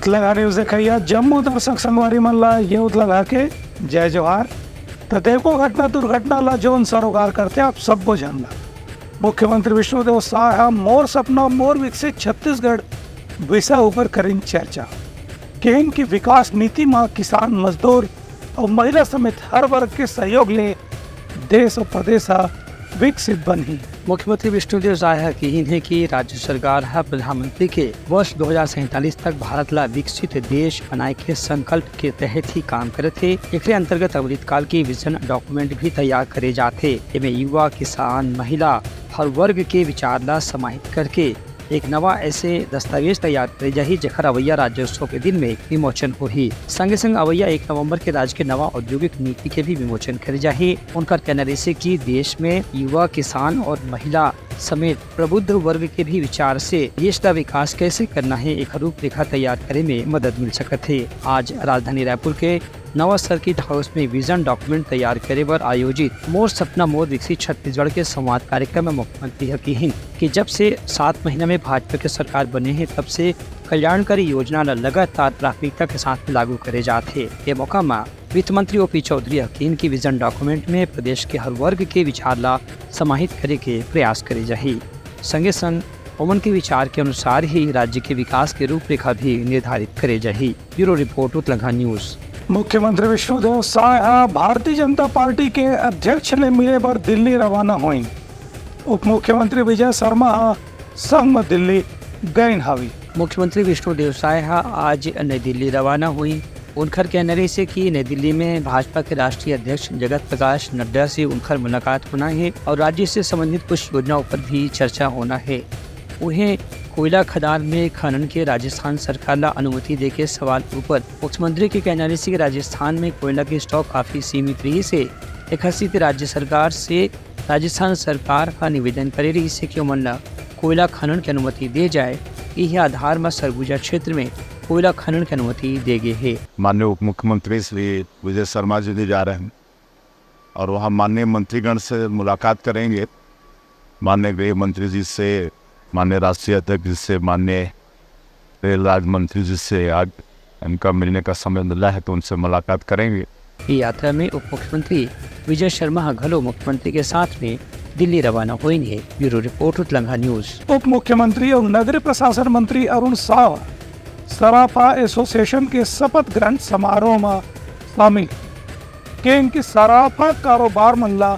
Youth लगाने उसे खैया जम्मू दर्शक संगवारी मन ला यूथ लगा के जय जोहार। तो देखो घटना दुर्घटना ला जोन सरोकार करते आप सबको जानना। मुख्यमंत्री विष्णुदेव साय मोर सपना मोर विकसित छत्तीसगढ़ विषय ऊपर करें चर्चा। केंद्र की विकास नीति में किसान मजदूर और महिला समेत हर वर्ग के सहयोग ले देश और प्रदेश विकसित बनी। मुख्यमंत्री विष्णुदेव साय कही कि राज्य सरकार प्रधानमंत्री के वर्ष 2047 तक भारत ला विकसित देश बनाए के संकल्प के तहत ही काम करे थे। एक अंतर्गत अमृतकाल की विजन डॉक्यूमेंट भी तैयार करे जाते। इनमें युवा, किसान, महिला हर वर्ग के विचार ला समाहित करके एक नवा ऐसे दस्तावेज तैयार करे जाही जखर अवैया राज्योत्सव के दिन में विमोचन होही। संगे संग अवैया 1 नवंबर के राज्य के नवा औद्योगिक नीति के भी विमोचन करे जाही। उनका कहना रही कि देश में युवा, किसान और महिला समेत प्रबुद्ध वर्ग के भी विचार से देश का विकास कैसे करना है एक रूपरेखा तैयार करे में मदद मिल सकत है। आज राजधानी रायपुर के नवा सर्किट हाउस में विजन डॉक्यूमेंट तैयार करे पर आयोजित मोर सपना मोर विकसित छत्तीसगढ़ के संवाद कार्यक्रम में मुख्यमंत्री कही कि जब से 7 महीना में भाजपा के सरकार बने हैं तब से कल्याणकारी योजना लगातार प्राथमिकता के साथ लागू करे जाते। ये मौका में वित्त मंत्री ओपी चौधरी हकीन की विजन डॉक्यूमेंट में प्रदेश के हर वर्ग के विचार ला समाहित करे के प्रयास करे जाही। संगे संग उमन के विचार के अनुसार ही राज्य के विकास के रूपरेखा भी निर्धारित करे जाही। ब्यूरो रिपोर्ट उत्तलंघा न्यूज। मुख्यमंत्री विष्णुदेव साय भारतीय जनता पार्टी के अध्यक्ष ने मिले पर दिल्ली रवाना हुई। उप मुख्यमंत्री विजय शर्मा संग दिल्ली गए हवी। मुख्यमंत्री विष्णुदेव साय आज नई दिल्ली रवाना हुई। उनकर कहने से कि नई दिल्ली में भाजपा के राष्ट्रीय अध्यक्ष जगत प्रकाश नड्डा से उनकर मुलाकात होना है और राज्य से संबंधित कुछ योजनाओं पर भी चर्चा होना है। उन्हें कोयला खदान में खनन के राजस्थान सरकार ला अनुमति देके सवाल ऊपर मुख्यमंत्री के कहने से कि राजस्थान में कोयला के स्टॉक काफी सीमित रही से एक हसी राज्य सरकार से राजस्थान सरकार का निवेदन करे रही से कि उमन कोयला खनन की अनुमति दे जाए। यह आधार में सरगुजा क्षेत्र में कोयला खनन की अनुमति दे गए है। माननीय उप मुख्यमंत्री श्री विजय शर्मा जी जा रहे हैं और वहाँ माननीय मंत्रीगण से मुलाकात करेंगे। माननीय गृह मंत्री जी से, माननीय राष्ट्रीय अध्यक्ष जी से, माननीय रेल राज्य मंत्री जी से आज इनका मिलने का समय मिला है तो उनसे मुलाकात करेंगे। यात्रा में उप मुख्यमंत्री विजय शर्मा घलो मुख्यमंत्री के साथ में दिल्ली रवाना हुए। ब्यूरो रिपोर्ट उत्तलंघा न्यूज। उप मुख्यमंत्री और नगरीय प्रशासन मंत्री अरुण साव सराफा एसोसिएशन के शपथ ग्रहण समारोह में शामिल। केंद्र की सराफा कारोबार मल्ला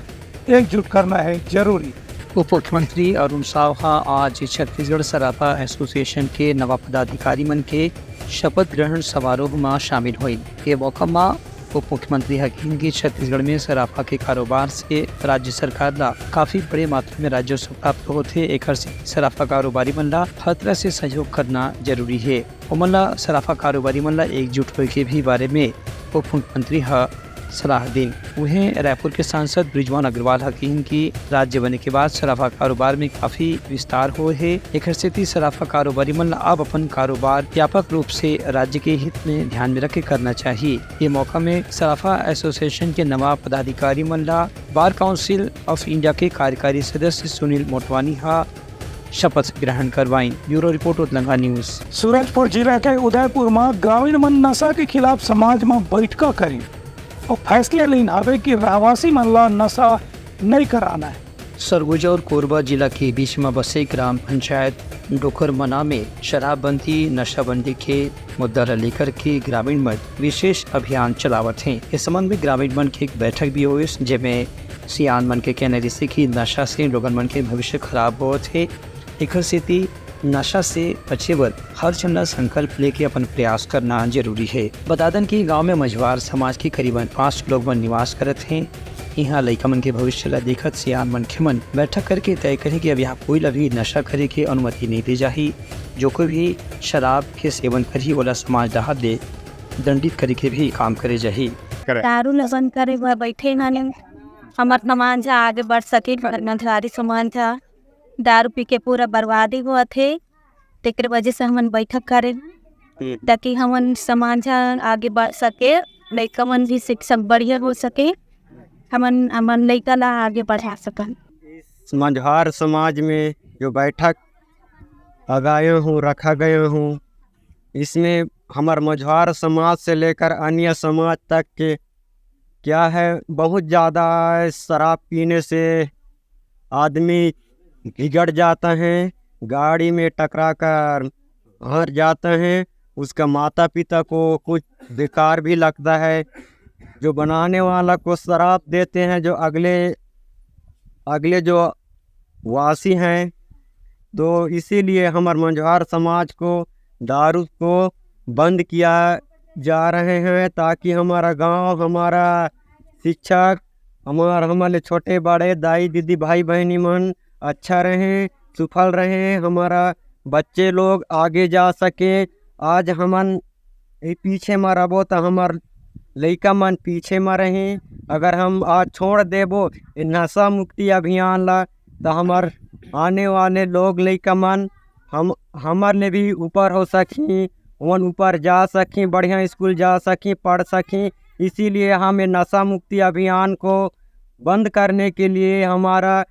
एकजुट करना है जरूरी। उप मुख्यमंत्री अरुण साव आज छत्तीसगढ़ सराफा एसोसिएशन के नवा पदाधिकारी मन के शपथ ग्रहण समारोह में शामिल हुई। ये मौका में उप मुख्यमंत्री हकीम की छत्तीसगढ़ में सराफा के कारोबार से राज्य सरकार ला काफी बड़े मात्रा में राजस्व प्राप्त होते। एक सराफा कारोबारी मन ला हर तरह से सहयोग करना जरूरी है। उमन ला सराफा कारोबारी मन ला एकजुट होने के भी बारे में उप मुख्यमंत्री सलाह दी। उन्हें रायपुर के सांसद बृजवान अग्रवाल हकीम की राज्य बनने के बाद सराफा कारोबार में काफी विस्तार हुए है। एक स्थिति सराफा कारोबारी मन अब अपन कारोबार व्यापक रूप से राज्य के हित में ध्यान में रख के करना चाहिए। ये मौका में सराफा एसोसिएशन के नवा पदाधिकारी मन ला बार काउंसिल ऑफ इंडिया के कार्यकारी सदस्य सुनील मोटवानी शपथ ग्रहण करवाई। ब्यूरो रिपोर्ट उत्तलंघा न्यूज। सूरजपुर जिला के उदयपुर में ग्रामीण मन नशा के खिलाफ समाज में बैठक करी और फैसले लेना आवे कि रहवासी मन ला नशा नहीं कराना है। सरगुजा और कोरबा जिला के बीच में बसे ग्राम पंचायत डोखरमना में शराबबंदी नशाबंदी के मुद्दा लेकर के ग्रामीण मन विशेष अभियान चलावत हैं। इस संबंध में ग्रामीण मन की एक बैठक भी हुई जिसमें सियान मन के कहने जैसे कि नशा से लोगन मन के भविष्य खराब होते है। एक स्थिति नशा से बचे बर हर जन संकल्प लेके अपन प्रयास करना जरूरी है। बता दें कि गांव में मझवार समाज के करीबन 5 लोग मन निवास करते हैं। यहाँ लड़का मन के भविष्य ला देखत सियान मन के मन बैठक करके तय करे कि अब यहाँ कोई भी नशा करे की अनुमति नहीं दी जाही। जो कोई भी शराब के सेवन करी वाला समाज डहा दे दंडित करे के भी काम करे जाही। दारू नशन करे बैठे हमार समाज आगे बढ़ सके। नशहारी समाज दारू पी के पूरा बर्बादी हुआ थे। तेकर वजह से हमन बैठक करें ताकि हमन समाज आगे बढ़ सके, लड़का मन भी शिक्षा बढ़िया हो सके, हमन लड़का ला आगे बढ़ा सकन। मझवार समाज में जो बैठक लगाए हूँ रखा गए हूँ, इसमें हमार मझवार समाज से लेकर अन्य समाज तक के क्या है, बहुत ज़्यादा शराब पीने से आदमी बिगड़ जाता है, गाड़ी में टकरा कर हार जाता है। उसका माता पिता को कुछ बेकार भी लगता है। जो बनाने वाला को शराब देते हैं, जो अगले जो वासी हैं, तो इसीलिए हमारे मझवार समाज को दारू को बंद किया जा रहे हैं, ताकि हमारा गांव, हमारा शिक्षक, हमारे छोटे बड़े दाई दीदी भाई बहनी मन अच्छा रहें, सफल रहें, हमारा बच्चे लोग आगे जा सके। आज हमन पीछे में रहो तो हमार लइका मन पीछे में रहें। अगर हम आज छोड़ देबो नशा मुक्ति अभियान ला, तो हमार आने वाले लोग लइका मन हमार ने भी ऊपर हो सकें, वन ऊपर जा सकें, बढ़िया स्कूल जा सकें, पढ़ सकें। इसीलिए हमें नशा मुक्ति अभियान को बंद करने के लिए हमारा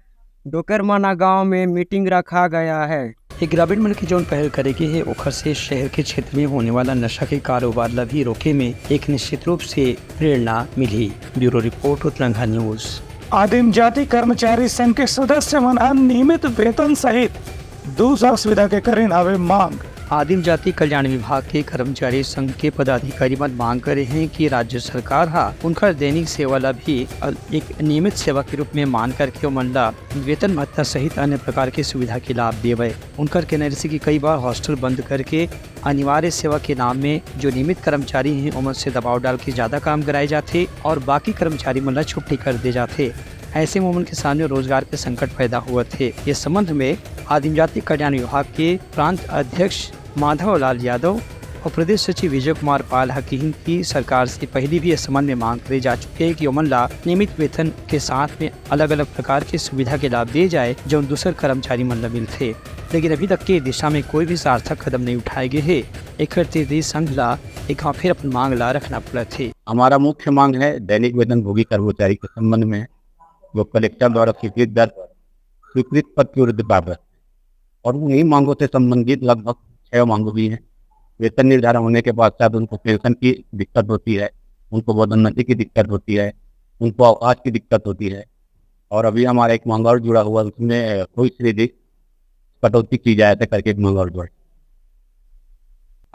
डोकरमाना गांव में मीटिंग रखा गया है। एक ग्रामीण मन की जौन पहल करेगी है ओखर से शहर के क्षेत्र में होने वाला नशा के कारोबार ला भी रोके में एक निश्चित रूप से प्रेरणा मिली। Bureau report Uttarakhand news. आदिम जाति कर्मचारी संघ के सदस्य मन नियमित वेतन सहित दूसरा सुविधा के करें आवे मांग। आदिम जाति कल्याण विभाग के कर्मचारी संघ के पदाधिकारी मन मांग करे हैं कि राज्य सरकार उनका दैनिक सेवा ला भी एक नियमित सेवा के रूप में मान करके उमन ला वेतन भत्ता सहित अन्य प्रकार की सुविधा के लाभ देवे। उनकर कहना जैसे कि कई बार हॉस्टल बंद करके अनिवार्य सेवा के नाम में जो नियमित कर्मचारी हैं उमन से दबाव डाल के ज्यादा काम कराए जाते और बाकी कर्मचारी मन ला छुट्टी कर दे जाते। ऐसे में उमन के सामने रोजगार के संकट पैदा हुए थे। इस संबंध में आदिम जाति कल्याण विभाग के प्रांत अध्यक्ष माधव लाल यादव और प्रदेश सचिव विजय कुमार पाल हकीम की सरकार से पहले भी इस संबंध में मांग करे जा चुके हैं कि उमन ला नियमित वेतन के साथ में अलग अलग प्रकार की सुविधा के लाभ दिए जाए जो दूसरे कर्मचारी मन ला मिलते, लेकिन अभी तक के दिशा में कोई भी सार्थक कदम नहीं उठाए गए है। एक संघ ला एक फिर अपनी मांग ला रखना पड़ा थे। हमारा मुख्य मांग है दैनिक वेतन भोगी कर्मचारी के संबंध में जो कलेक्टर द्वारा स्वीकृत पद की वृद्धि बाबत, और उन्हीं मांगों से संबंधित लगभग 6 मांगों भी हैं। वेतन निर्धारण होने के पश्चात उनको पेंशन की दिक्कत होती है, उनको पदोन्नति की दिक्कत होती है, उनको अवकाश की दिक्कत होती है, और अभी हमारा एक मांग और जुड़ा हुआ, उसमें कोई श्रेणी कटौती की जाए तो करके एक मांग और जुड़ा।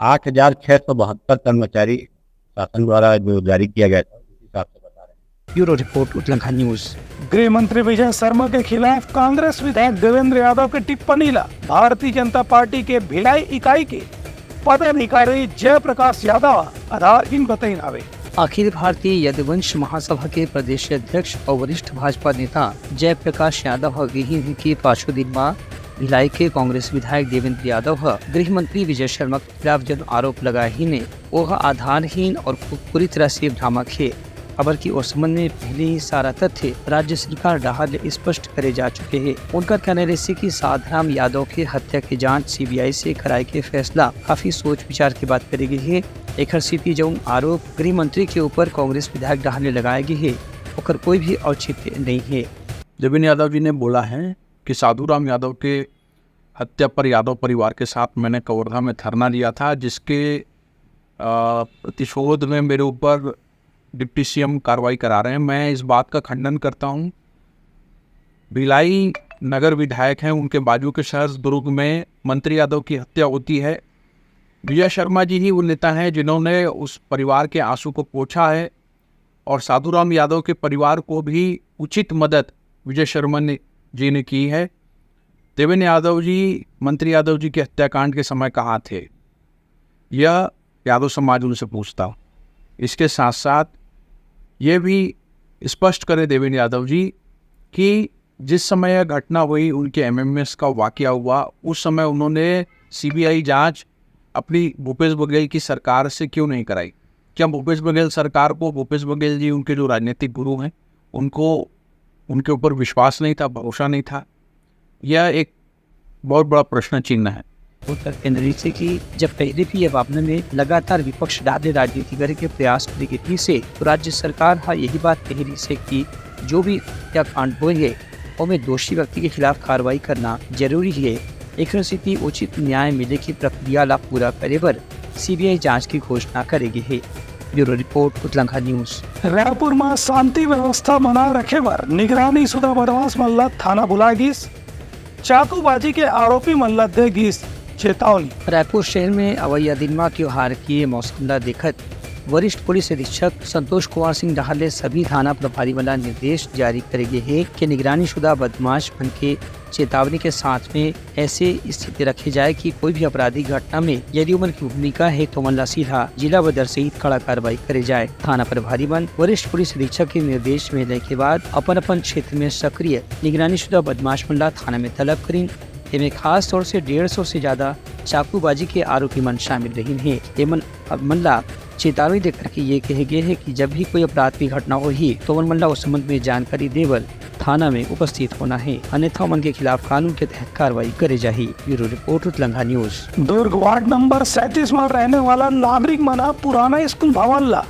8,672 कर्मचारी शासन द्वारा जो जारी किया गया था उस हिसाब से बता रहे हैं। Bureau report Uttarakhand news. गृह मंत्री विजय शर्मा के खिलाफ कांग्रेस विधायक देवेंद्र यादव की टिप्पणी ला भारतीय जनता पार्टी के भिलाई इकाई के पदाधिकारी जयप्रकाश यादव आधारहीन बताई नावे। अखिल भारतीय यदुवंश महासभा के प्रदेश अध्यक्ष और वरिष्ठ भाजपा नेता जयप्रकाश यादव की पांचवें दिन में भिलाई के कांग्रेस विधायक देवेंद्र यादव गृह मंत्री विजय शर्मा के खिलाफ जो आरोप लगाए ही ने वह आधारहीन और पूरी तरह से भ्रामक है। खबर की उस संबंध में पहले ही सारा तथ्य राज्य सरकार डहाल स्पष्ट करे जा चुके हैं। उनका कहना है कि साधाराम यादव की हत्या की जांच सीबीआई से कराए के फैसला काफी सोच विचार की बात करी गई है। एक स्थिति जो आरोप गृह मंत्री के ऊपर कांग्रेस विधायक डहाल लगाए गए है और कोई भी औचित्य नहीं है। देवेंद्र यादव जी ने बोला है कि साधुराम यादव के हत्या पर यादव परिवार के साथ मैंने कवर्धा में धरना लिया था, जिसके प्रतिशोध में मेरे ऊपर डिप्टी सीएम कार्रवाई करा रहे हैं। मैं इस बात का खंडन करता हूं। भिलाई नगर विधायक हैं, उनके बाजू के शहर दुर्ग में मंत्री यादव की हत्या होती है। विजय शर्मा जी ही वो नेता हैं जिन्होंने उस परिवार के आंसू को पोंछा है, और साधुराम यादव के परिवार को भी उचित मदद विजय शर्मा जी ने की है। देवेंद्र यादव जी मंत्री यादव जी के हत्याकांड के समय कहाँ थे, यह यादव समाज उनसे पूछता। इसके साथ साथ ये भी स्पष्ट करें देवेंद्र यादव जी कि जिस समय यह घटना हुई, उनके एमएमएस का वाकया हुआ, उस समय उन्होंने सीबीआई जांच अपनी भूपेश बघेल की सरकार से क्यों नहीं कराई? क्या भूपेश बघेल सरकार को, भूपेश बघेल जी उनके जो राजनीतिक गुरु हैं, उनको उनके ऊपर विश्वास नहीं था, भरोसा नहीं था? यह एक बहुत बड़ा प्रश्न चिन्ह है। उत्तर केंद्र से कि जब पहले भी ये मामले में लगातार विपक्ष डाले राजनीति करे के प्रयास की से तो राज्य सरकार यही बात कह रही से कि जो भी हत्याकांड हुए है उनमें दोषी व्यक्ति के खिलाफ कार्रवाई करना जरूरी है। एक स्थिति उचित न्याय मिले की प्रक्रिया ला पूरा करे पर सीबीआई जांच की घोषणा करेगी है। ब्यूरो रिपोर्ट उतलंघा न्यूज। रायपुर में शांति व्यवस्था बना रखे पर निगरानी शुदा बदमाश मल्ला थाना बुलाएगीस। चाकूबाजी के आरोपी मल्ला देगीस चेतावनी। रायपुर शहर में अवैया दिनमा त्योहार की मौसम देखत वरिष्ठ पुलिस अधीक्षक संतोष कुमार सिंह डहाल ने सभी थाना प्रभारी वाला निर्देश जारी करेंगे है कि निगरानी शुदा बदमाश बन के चेतावनी के साथ में ऐसे स्थिति रखी जाए कि कोई भी आपराधिक घटना में यदि उम्र की भूमिका है तो मल्ला सीधा जिला बदर सहित कड़ा कार्रवाई करे जाए। थाना प्रभारी बन वरिष्ठ पुलिस अधीक्षक के निर्देश मिलने के बाद अपन क्षेत्र में सक्रिय निगरानी शुदा बदमाश मल्ला थाना में तलब करीन। इनमें खास तौर से 150 से ज्यादा चाकूबाजी के आरोपी मन शामिल रही है। एमन मल्ला चेतावनी देकर के ये कहे गए है कि जब भी कोई अपराध की घटना हो ही तो मन मल्ला उस संबंध में जानकारी देवल थाना में उपस्थित होना है, अन्यथा मन के खिलाफ कानून के तहत कार्रवाई करे जाही। ब्यूरो रिपोर्ट उतलंघा न्यूज। दुर्ग वार्ड नंबर 37 में रहने वाला नागरिक मना पुराना स्कूल भवन ला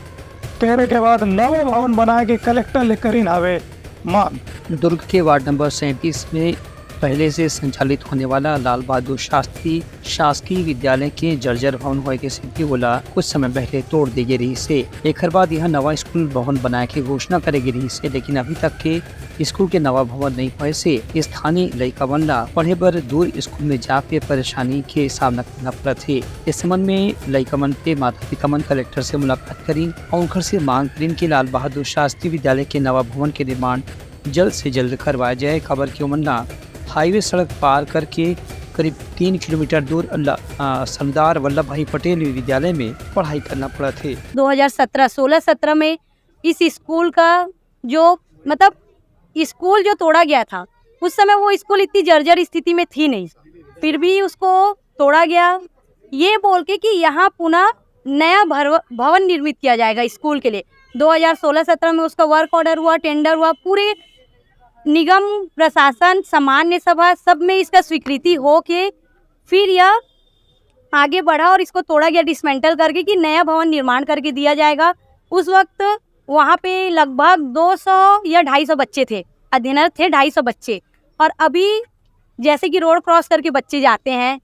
तेरे के बाद नवा भवन बनाए के कलेक्टर लेकर इन आवे मांग। दुर्ग के वार्ड नंबर 37 में पहले से संचालित होने वाला लाल बहादुर शास्त्री शासकीय विद्यालय के जर्जर भवन होए के स्थिति बोला कुछ समय पहले तोड़ दी गई रही से। एक बार यह नवा स्कूल भवन बनाए के घोषणा करेगी रही से, लेकिन अभी तक के स्कूल के नवा भवन नहीं होए से स्थानीय लड़का बनला पढ़े पर दूर स्कूल में जाके परेशानी के सामना करना पड़ा थे। इस संबंध में लड़का मन के माता पिता मन कलेक्टर से मुलाकात करी और उनकर से मांग करी कि लाल बहादुर शास्त्री विद्यालय के नवा भवन के निर्माण जल्द से जल्द करवाया जाए। खबर के उमन्ना हाईवे सड़क पार करके करीब 3 किलोमीटर दूर सरदार वल्लभ भाई पटेल विद्यालय में पढ़ाई करना पड़ा थे। 2016 में इस स्कूल का जो मतलब स्कूल जो तोड़ा गया था उस समय वो स्कूल इतनी जर्जर स्थिति में थी नहीं, फिर भी उसको तोड़ा गया ये बोल के कि यहाँ पुनः नया भवन निर्मित किया जाएगा स्कूल के लिए। 2016-17 में उसका वर्क ऑर्डर हुआ, टेंडर हुआ, पूरे निगम प्रशासन सामान्य सभा सब में इसका स्वीकृति हो के फिर यह आगे बढ़ा और इसको तोड़ा गया डिसमेंटल करके कि नया भवन निर्माण करके दिया जाएगा। उस वक्त वहाँ पे लगभग 200 या 250 बच्चे थे, अध्ययनरत थे 250 बच्चे। और अभी जैसे कि रोड क्रॉस करके बच्चे जाते हैं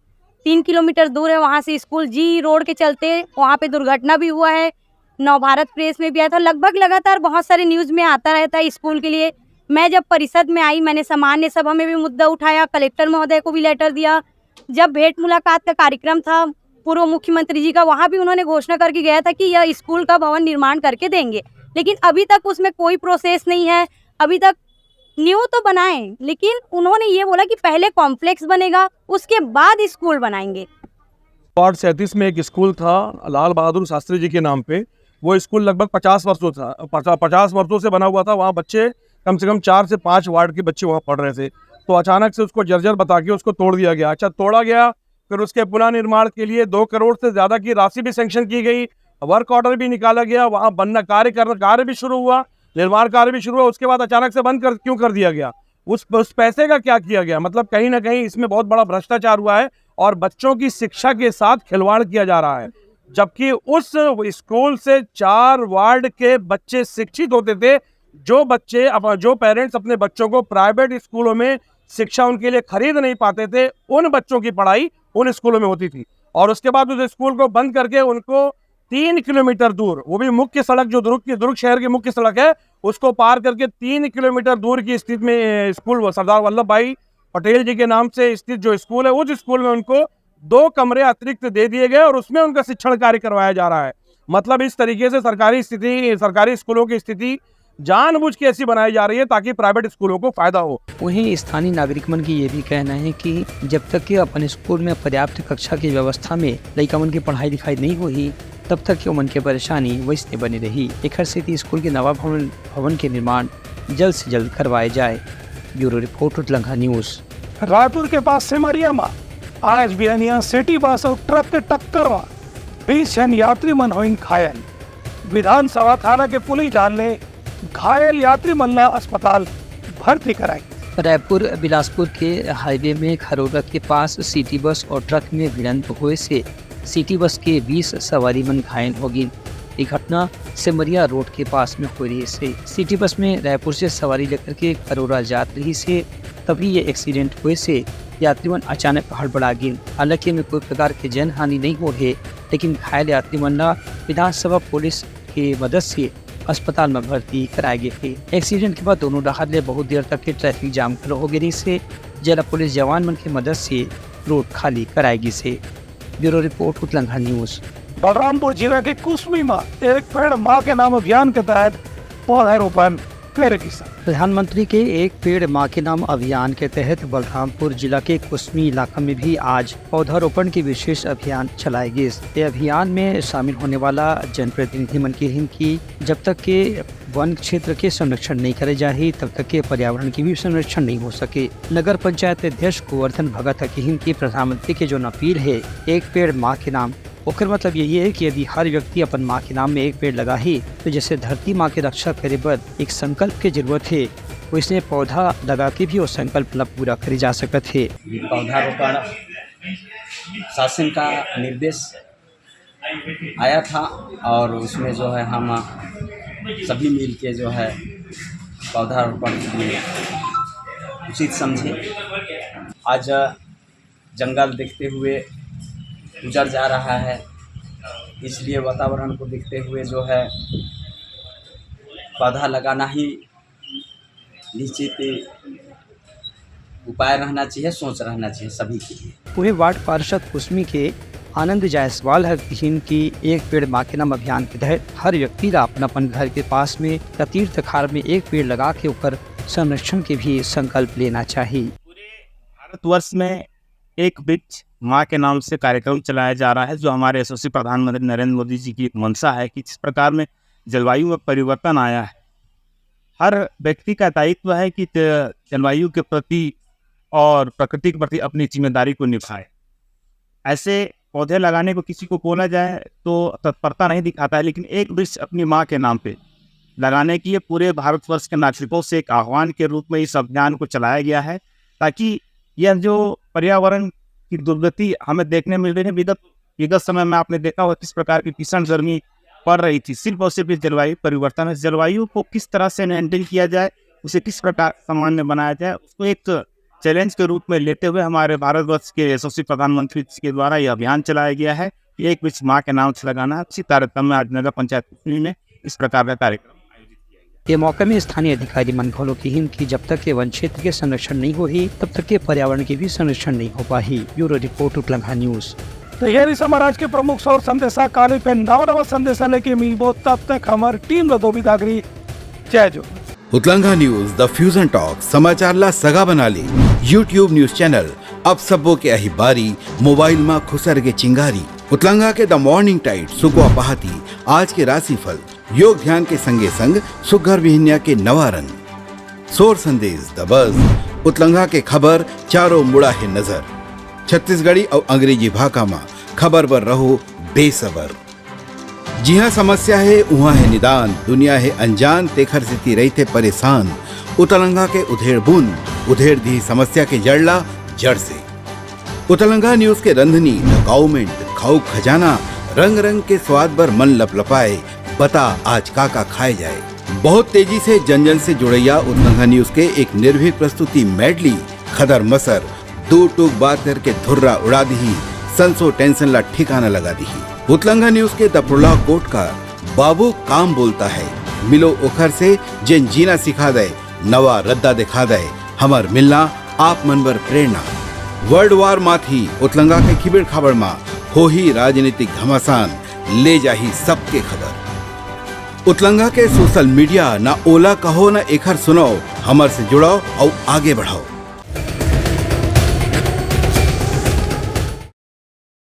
3 किलोमीटर दूर है वहाँ से स्कूल, जी रोड के चलते वहाँ पे दुर्घटना भी हुआ है। नवभारत प्रेस में भी आया था, लगभग लगातार बहुत सारे न्यूज़ में आता रहता है स्कूल के लिए। मैं जब परिषद में आई मैंने सामान्य सभा में भी मुद्दा उठाया, कलेक्टर महोदय को भी लेटर दिया। जब भेंट मुलाकात का कार्यक्रम था पूर्व मुख्यमंत्री जी का, वहाँ भी उन्होंने घोषणा करके गया था कि यह स्कूल का भवन निर्माण करके देंगे, लेकिन अभी तक उसमें कोई प्रोसेस नहीं है। अभी तक न्यू तो बनाए, लेकिन उन्होंने ये बोला कि पहले कॉम्प्लेक्स बनेगा उसके बाद स्कूल बनाएंगे। वार्ड 37 में एक स्कूल था लाल बहादुर शास्त्री जी के नाम पे। वो स्कूल लगभग 50 वर्षों से बना हुआ था। वहाँ बच्चे कम से कम 4 से 5 वार्ड के बच्चे वहाँ पढ़ रहे थे, तो अचानक से उसको जर्जर बता के उसको तोड़ दिया गया। अच्छा, तोड़ा गया, फिर उसके पुनः निर्माण के लिए 2 करोड़ से ज़्यादा की राशि भी सैंक्शन की गई, वर्क ऑर्डर भी निकाला गया, वहाँ बनना कार्य भी शुरू हुआ, निर्माण कार्य भी शुरू हुआ। उसके बाद अचानक से बंद क्यों कर दिया गया? उस पैसे का क्या किया गया? मतलब कहीं ना कहीं इसमें बहुत बड़ा भ्रष्टाचार हुआ है और बच्चों की शिक्षा के साथ खिलवाड़ किया जा रहा है। जबकि उस स्कूल से 4 वार्ड के बच्चे शिक्षित होते थे। जो पेरेंट्स अपने बच्चों को प्राइवेट स्कूलों में शिक्षा उनके लिए खरीद नहीं पाते थे, उन बच्चों की पढ़ाई उन स्कूलों में होती थी। और उसके बाद उस स्कूल को बंद करके उनको 3 किलोमीटर दूर, वो भी मुख्य सड़क जो दुर्ग शहर की मुख्य सड़क है, उसको पार करके 3 किलोमीटर दूर की स्थिति में स्कूल सरदार वल्लभ भाई पटेल जी के नाम से स्थित जो स्कूल है, उस स्कूल में उनको 2 कमरे अतिरिक्त दे दिए गए और उसमें उनका शिक्षण कार्य करवाया जा रहा है। मतलब इस तरीके से सरकारी स्कूलों की स्थिति जानबूझ के ऐसी बनाई जा रही है ताकि प्राइवेट स्कूलों को फायदा हो। वहीं स्थानीय नागरिक मन की ये भी कहना है कि जब तक कि अपन स्कूल में पर्याप्त कक्षा की व्यवस्था में लड़का मन की पढ़ाई लिखाई नहीं हुई, तब तक कि मन की परेशानी वैसे बनी रही। एक स्थिति स्कूल के नवा भवन के निर्माण जल्द से जल्द करवाए जाए। ब्यूरो रिपोर्ट उतलंघा न्यूज। रायपुर के पास सिमरिया में आज बिहानिया सिटी बस और ट्रक के टक्कर में 20 जन यात्री मन हुई घायल। विधानसभा थाना के पुलिस डाल ने घायल यात्री मन अस्पताल भर्ती कराई। रायपुर बिलासपुर के हाईवे में खरोरा के पास सिटी बस और ट्रक में भिड़ंत हुए से सिटी बस के 20 सवारी मन घायल हो गई। ये घटना सिमरिया रोड के पास में हो रही से सिटी बस में रायपुर से सवारी लेकर के खरोरा जात रही से तभी ये एक्सीडेंट हुए से यात्रीगण अचानक हड़बड़ा गए। हालांकि में कोई प्रकार की जन हानि नहीं हो है, लेकिन घायल यात्री मन्ना विधानसभा पुलिस की मदद से अस्पताल में भर्ती कराए गए थे। एक्सीडेंट के बाद दोनों राहत ले बहुत देर तक के ट्रैफिक जाम खड़ा हो गई से जिला पुलिस जवान मन की मदद से रोड खाली कराएगी से। ब्यूरो रिपोर्ट उतलंघा न्यूज। बलरामपुर जिले के कुसमी में एक पेड़ माँ के नाम अभियान के तहत पौधारोपण करेगी। प्रधानमंत्री के एक पेड़ माँ के नाम अभियान के तहत बलरामपुर जिला के कुसमी इलाका में भी आज पौधारोपण की विशेष अभियान चलाए गए। ये अभियान में शामिल होने वाला जनप्रतिनिधि मन की हिम की जब तक के वन क्षेत्र के संरक्षण नहीं करे जाए तब तक के पर्यावरण की भी संरक्षण नहीं हो सके। नगर पंचायत अध्यक्ष गोवर्धन भगत की हिम की प्रधानमंत्री के जो अपील है एक पेड़ माँ के नाम, ओकर मतलब यही है कि यदि हर व्यक्ति अपन माँ के नाम में एक पेड़ लगाही तो जैसे धरती माँ की रक्षा करे बर एक संकल्प की जरूरत है वैसे पौधा लगा के भी वो संकल्प पूरा करे जा सकते है। पौधारोपण शासन का निर्देश आया था और उसमें जो है हम सभी मिल के जो है पौधारोपण के लिए उचित समझे। आज जंगल देखते हुए गुजर जा रहा है, इसलिए वातावरण को देखते हुए जो है पौधा लगाना ही निश्चित उपाय रहना चाहिए, सोच रहना चाहिए सभी के लिए। पूरे वार्ड पार्षद कुसमी के आनंद जायसवाल हकीम की एक पेड़ माँ के नाम अभियान के तहत हर व्यक्ति का अपन घर के पास में या तीर्थ खार में एक पेड़ लगा के ऊपर संरक्षण के भी संकल्प लेना चाहिए। पूरे भारतवर्ष में एक वृक्ष माँ के नाम से कार्यक्रम चलाया जा रहा है, जो हमारे यशस्वी प्रधानमंत्री नरेंद्र मोदी जी की एक मंशा है कि जिस प्रकार में जलवायु में परिवर्तन आया है, हर व्यक्ति का दायित्व है कि जलवायु के प्रति और प्रकृति के प्रति अपनी जिम्मेदारी को निभाए। ऐसे पौधे लगाने को किसी को बोला जाए तो तत्परता नहीं दिखाता है, लेकिन एक वृक्ष अपनी माँ के नाम पे लगाने की पूरे भारतवर्ष के नागरिकों से एक आह्वान के रूप में इस अभियान को चलाया गया है, ताकि यह जो पर्यावरण की दुर्गति हमें देखने मिल रही है, विगत समय में आपने देखा हो किस प्रकार की भीषण गर्मी पड़ रही थी, सिर्फ और सिर्फ जलवायु परिवर्तन है। जलवायु को किस तरह से मेंटेन किया जाए, उसे किस प्रकार सामान्य बनाया जाए, उसको एक चैलेंज के रूप में लेते हुए हमारे भारतवर्ष के यशस्वी प्रधानमंत्री के द्वारा यह अभियान चलाया गया है। एक वृक्ष माँ के नाम से लगाना। इसी तारतम्य में आज नगर पंचायत में इस प्रकार का कार्यक्रम आयोजित किया गया। ये मौके में स्थानीय अधिकारी मन घोलों की हिम की जब तक के वन क्षेत्र के संरक्षण नहीं हो ही तब तक के पर्यावरण की भी संरक्षण नहीं हो पाही। ब्यूरो रिपोर्ट उतलंघा न्यूज। तो ये समाज के प्रमुख और संदेशा काले पे नवा संदेशा लेके मिलबो, तब तक हमारी टीम दो बिदागरी। जय जो उतलंघा न्यूज द फ्यूजन टॉक समाचार ला सगा बना ली। यूट्यूब न्यूज चैनल अब सबो के अही बारी मोबाइल में खुसर के चिंगारी। उतलंघा के द मॉर्निंग टाइट सुगवा पहाती आज के राशिफल योग ध्यान के संगे संग सुघर विहिन्या के नवा रंग सोर संदेश द बज। उतलंघा के खबर चारों मुड़ा है नजर। छत्तीसगढ़ी और अंग्रेजी भाषा में खबर पर रहो बेसबर। जी हाँ, समस्या है वहाँ है निदान, दुनिया है अनजान तेखर से रही थे परेशान। उतलंघा के उधेड़ बूंद उधेड़ दी समस्या के जड़ला जड़ से। उतलंघा न्यूज के रंधनी गवर्नमेंट खाऊ खजाना रंग रंग के स्वाद पर मन लपलपाए। बता आज का खाए जाए। बहुत तेजी से जन जन से जुड़ैया उतलंघा न्यूज के एक निर्भीक प्रस्तुति मेडली खदर मसर दो टूक बात करके धुर्रा उड़ा दी, संसो टेंशन ला ठिकाना लगा दी। उतलंघा न्यूज के दपुरला कोट का बाबू काम बोलता है, मिलो ओखर से जिन जीना सिखा दे, नवा रद्दा दिखा दे, हमार मिलना आप मनबर प्रेरणा। वर्ल्ड वार माथी उतलंघा के खिबड़ खबर मा हो ही राजनीतिक घमासान ले जाही सबके खबर। उतलंघा के सोशल मीडिया ना ओला कहो ना एखर सुनाओ, हमार से जुड़ाओ और आगे बढ़ाओ।